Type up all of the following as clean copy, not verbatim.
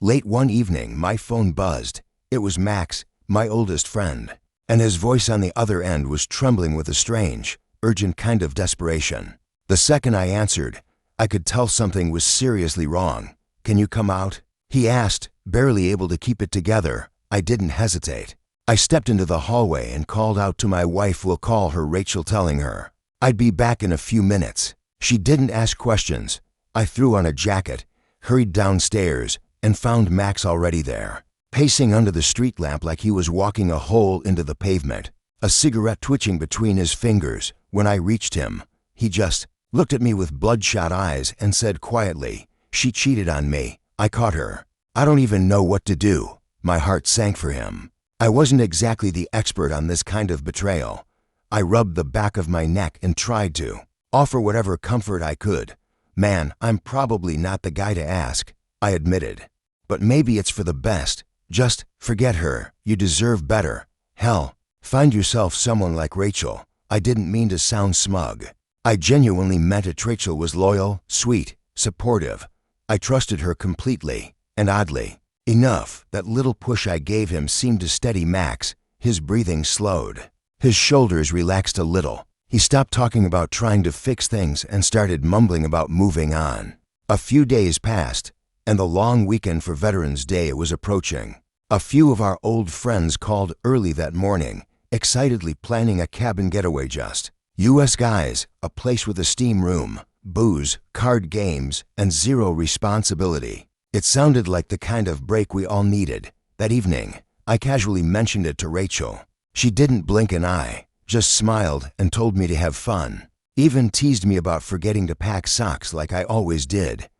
Late one evening, my phone buzzed. It was Max, my oldest friend, and his voice on the other end was trembling with a strange, urgent kind of desperation. The second I answered, I could tell something was seriously wrong. "Can you come out?" he asked, barely able to keep it together. I didn't hesitate. I stepped into the hallway and called out to my wife. "We'll call her Rachel," telling her I'd be back in a few minutes. She didn't ask questions. I threw on a jacket, hurried downstairs, and found Max already there, pacing under the street lamp like he was walking a hole into the pavement, a cigarette twitching between his fingers. When I reached him, he just looked at me with bloodshot eyes and said quietly, "She cheated on me. I caught her." I don't even know what to do. My heart sank for him. I wasn't exactly the expert on this kind of betrayal. I rubbed the back of my neck and tried to offer whatever comfort I could. "Man, I'm probably not the guy to ask," I admitted. "But maybe it's for the best. Just forget her. You deserve better. Hell, find yourself someone like Rachel." I didn't mean to sound smug. I genuinely meant it. Rachel was loyal, sweet, supportive. I trusted her completely, and oddly enough, that little push I gave him seemed to steady Max. His breathing slowed. His shoulders relaxed a little. He stopped talking about trying to fix things and started mumbling about moving on. A few days passed, and the long weekend for Veterans Day was approaching. A few of our old friends called early that morning, excitedly planning a cabin getaway. Just U.S. guys, a place with a steam room, booze, card games, and zero responsibility. It sounded like the kind of break we all needed. That evening, I casually mentioned it to Rachel. She didn't blink an eye, just smiled and told me to have fun. Even teased me about forgetting to pack socks like I always did.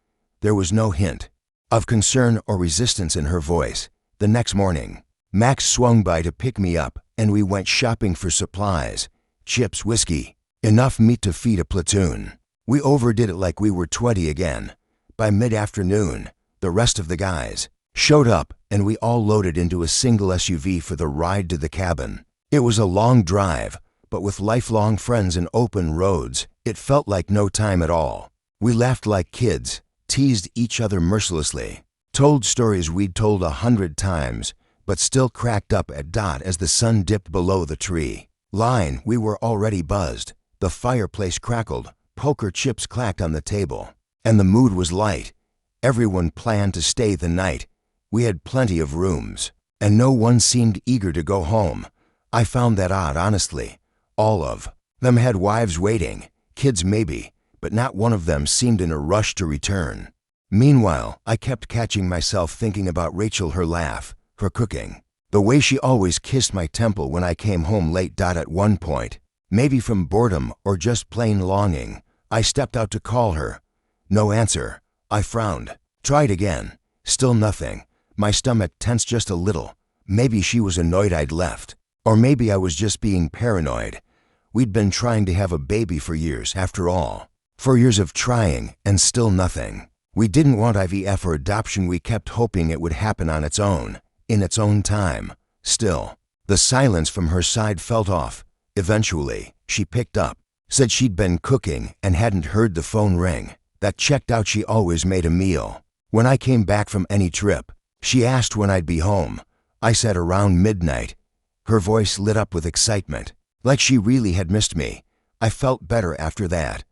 There was no hint of concern or resistance in her voice. The next morning, Max swung by to pick me up, and we went shopping for supplies, chips, whiskey, enough meat to feed a platoon. We overdid it like we were 20 again. By mid-afternoon, the rest of the guys showed up, and we all loaded into a single SUV for the ride to the cabin. It was a long drive, but with lifelong friends and open roads, it felt like no time at all. We laughed like kids, teased each other mercilessly, told stories we'd told 100 times, but still cracked up at dot as the sun dipped below the tree line. We were already buzzed. The fireplace crackled, poker chips clacked on the table, and the mood was light. Everyone planned to stay the night. We had plenty of rooms, and no one seemed eager to go home. I found that odd, honestly. All of them had wives waiting, kids maybe, but not one of them seemed in a rush to return. Meanwhile, I kept catching myself thinking about Rachel, her laugh, her cooking, the way she always kissed my temple when I came home late. At one point, maybe from boredom or just plain longing, I stepped out to call her. No answer. I frowned. Tried again. Still nothing. My stomach tensed just a little. Maybe she was annoyed I'd left. Or maybe I was just being paranoid. We'd been trying to have a baby for years, after all. 4 years of trying, and still nothing. We didn't want IVF or adoption. We kept hoping it would happen on its own, in its own time. Still, the silence from her side felt off. Eventually, she picked up, said she'd been cooking and hadn't heard the phone ring. That checked out. She always made a meal when I came back from any trip. She asked when I'd be home. I said around midnight. Her voice lit up with excitement, like she really had missed me. I felt better after that.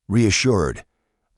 Reassured,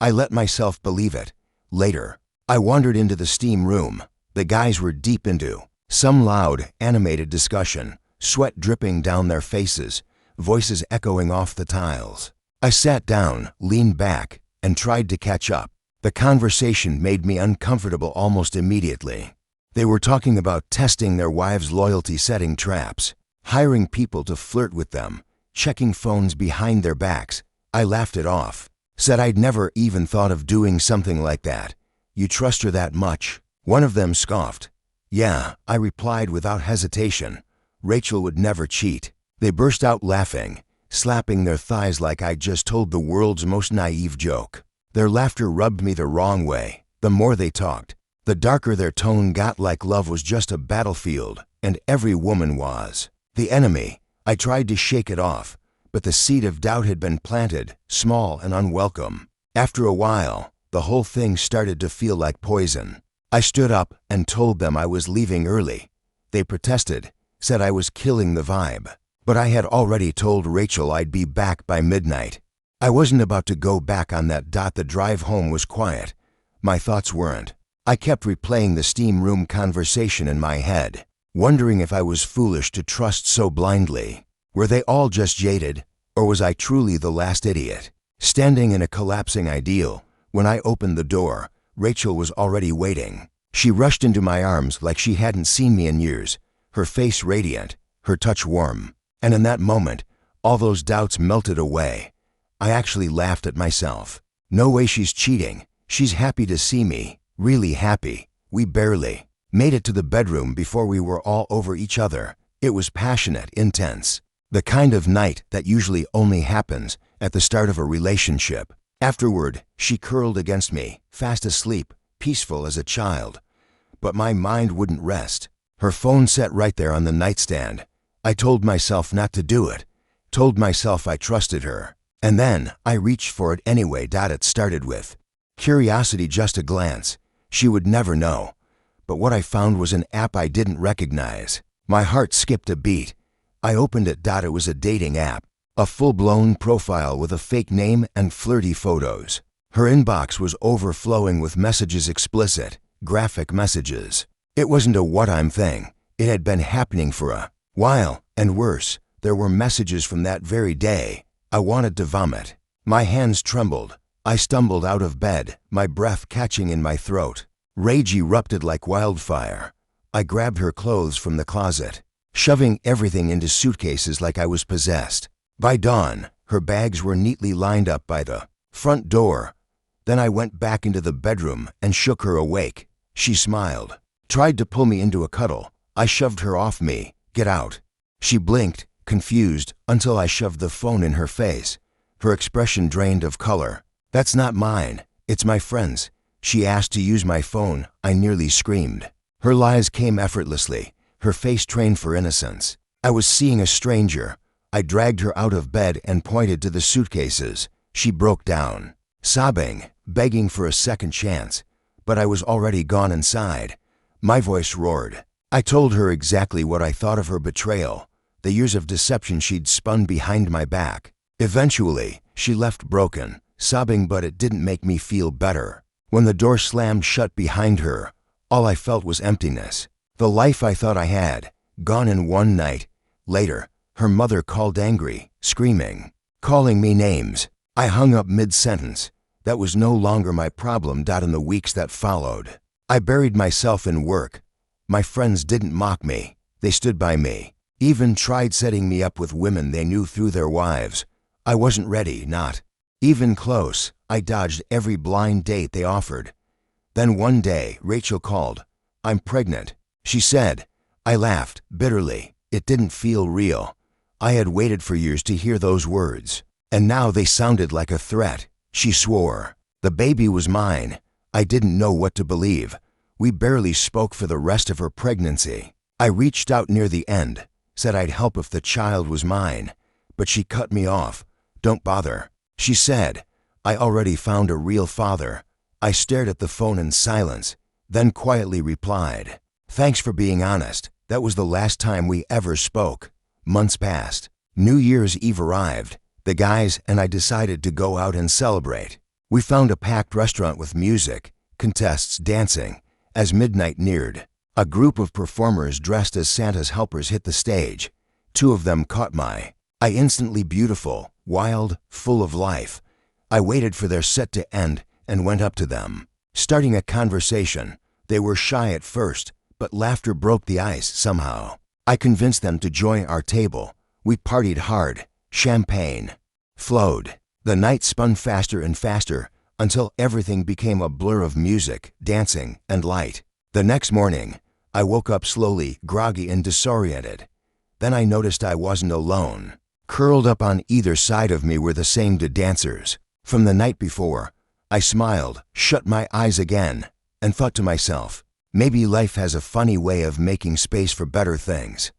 I let myself believe it. Later, I wandered into the steam room. The guys were deep into some loud, animated discussion, sweat dripping down their faces, voices echoing off the tiles. I sat down, leaned back, and tried to catch up. The conversation made me uncomfortable almost immediately. They were talking about testing their wives' loyalty, setting traps, hiring people to flirt with them, checking phones behind their backs. I laughed it off, said I'd never even thought of doing something like that. "You trust her that much?" One of them scoffed. "Yeah," I replied without hesitation. "Rachel would never cheat." They burst out laughing, slapping their thighs like I'd just told the world's most naive joke. Their laughter rubbed me the wrong way. The more they talked, the darker their tone got, like love was just a battlefield, and every woman was the enemy. I tried to shake it off, but the seed of doubt had been planted, small and unwelcome. After a while, the whole thing started to feel like poison. I stood up and told them I was leaving early. They protested, said I was killing the vibe. But I had already told Rachel I'd be back by midnight. I wasn't about to go back on that. The drive home was quiet. My thoughts weren't. I kept replaying the steam room conversation in my head, wondering if I was foolish to trust so blindly. Were they all just jaded, or was I truly the last idiot? Standing in a collapsing ideal, when I opened the door, Rachel was already waiting. She rushed into my arms like she hadn't seen me in years, her face radiant, her touch warm. And in that moment, all those doubts melted away. I actually laughed at myself. No way she's cheating. She's happy to see me, really happy. We barely made it to the bedroom before we were all over each other. It was passionate, intense. The kind of night that usually only happens at the start of a relationship. Afterward, she curled against me, fast asleep, peaceful as a child. But my mind wouldn't rest. Her phone sat right there on the nightstand. I told myself not to do it, told myself I trusted her. And then I reached for it anyway. It started with curiosity, just a glance. She would never know. But what I found was an app I didn't recognize. My heart skipped a beat. I opened it. It was a dating app, a full-blown profile with a fake name and flirty photos. Her inbox was overflowing with messages, explicit, graphic messages. It wasn't a what I'm thing. It had been happening for a while, and worse, there were messages from that very day. I wanted to vomit. My hands trembled. I stumbled out of bed, my breath catching in my throat. Rage erupted like wildfire. I grabbed her clothes from the closet, shoving everything into suitcases like I was possessed. By dawn, her bags were neatly lined up by the front door. Then I went back into the bedroom and shook her awake. She smiled, tried to pull me into a cuddle. I shoved her off me. Get out. She blinked, confused, until I shoved the phone in her face. Her expression drained of color. That's not mine. It's my friend's. She asked to use my phone. I nearly screamed. Her lies came effortlessly, her face trained for innocence. I was seeing a stranger. I dragged her out of bed and pointed to the suitcases. She broke down, sobbing, begging for a second chance. But I was already gone inside. My voice roared. I told her exactly what I thought of her betrayal, the years of deception she'd spun behind my back. Eventually, she left broken, sobbing, but it didn't make me feel better. When the door slammed shut behind her, all I felt was emptiness. The life I thought I had, gone in one night. Later, her mother called, angry, screaming, calling me names. I hung up mid-sentence. That was no longer my problem. In the weeks that followed, I buried myself in work. My friends didn't mock me. They stood by me. Even tried setting me up with women they knew through their wives. I wasn't ready, not even close. I dodged every blind date they offered. Then one day, Rachel called. I'm pregnant, she said. I laughed, bitterly. It didn't feel real. I had waited for years to hear those words, and now they sounded like a threat. She swore. The baby was mine. I didn't know what to believe. We barely spoke for the rest of her pregnancy. I reached out near the end, said I'd help if the child was mine, but she cut me off. Don't bother, she said. I already found a real father. I stared at the phone in silence, then quietly replied, thanks for being honest. That was the last time we ever spoke. Months passed. New Year's Eve arrived. The guys and I decided to go out and celebrate. We found a packed restaurant with music, contests, dancing. As midnight neared, a group of performers dressed as Santa's helpers hit the stage. Two of them caught my eye, instantly beautiful, wild, full of life. I waited for their set to end and went up to them, starting a conversation. They were shy at first, but laughter broke the ice somehow. I convinced them to join our table. We partied hard. Champagne flowed. The night spun faster and faster until everything became a blur of music, dancing, and light. The next morning, I woke up slowly, groggy and disoriented. Then I noticed I wasn't alone. Curled up on either side of me were the same two dancers from the night before. I smiled, shut my eyes again, and thought to myself, maybe life has a funny way of making space for better things.